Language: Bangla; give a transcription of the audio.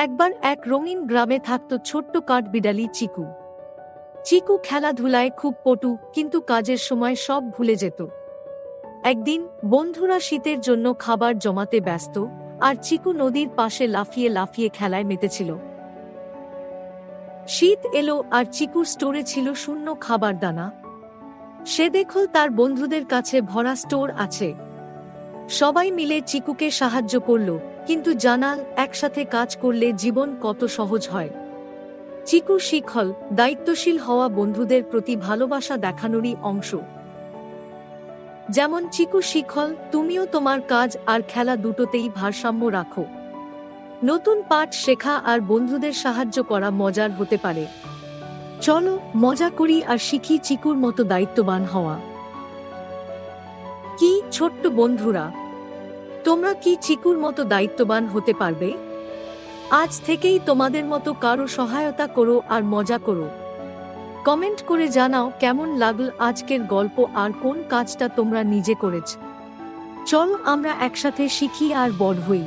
একবার এক রঙিন গ্রামে থাকত ছোট্ট কাঠবিড়ালি চিকু। চিকু খেলাধুলায় খুব পটু, কিন্তু কাজের সময় সব ভুলে যেত। একদিন বন্ধুরা শীতের জন্য খাবার জমাতে ব্যস্ত, আর চিকু নদীর পাশে লাফিয়ে লাফিয়ে খেলায় মেতেছিল। শীত এলো আর চিকুর স্টোরে ছিল শূন্য খাবার দানা। সে দেখল তার বন্ধুদের কাছে ভরা স্টোর আছে। সবাই মিলে চিকুকে সাহায্য করল, কিন্তু জানাল একসাথে কাজ করলে জীবন কত সহজ হয়। চিকু শিখল দায়িত্বশীল হওয়া বন্ধুদের প্রতি ভালোবাসা দেখানোরই অংশ। যেমন চিকু শিখল তুমিও তোমার কাজ আর খেলা দুটোতেই ভারসাম্য রাখো। নতুন পাঠ শেখা আর বন্ধুদের সাহায্য করা মজার হতে পারে। চলো মজা করি আর শিখি চিকুর মতো দায়িত্ববান হওয়া। কি ছোট্ট বন্ধুরা, তোমরা কি চিকুর মতো দায়িত্ববান হতে পারবে? আজ থেকেই তোমাদের মতো কারো সহায়তা করো আর মজা করো। কমেন্ট করে জানাও কেমন লাগল আজকের গল্প আর কোন কাজটা তোমরা নিজে করেছ। চলো আমরা একসাথে শিখি আর বড় হই।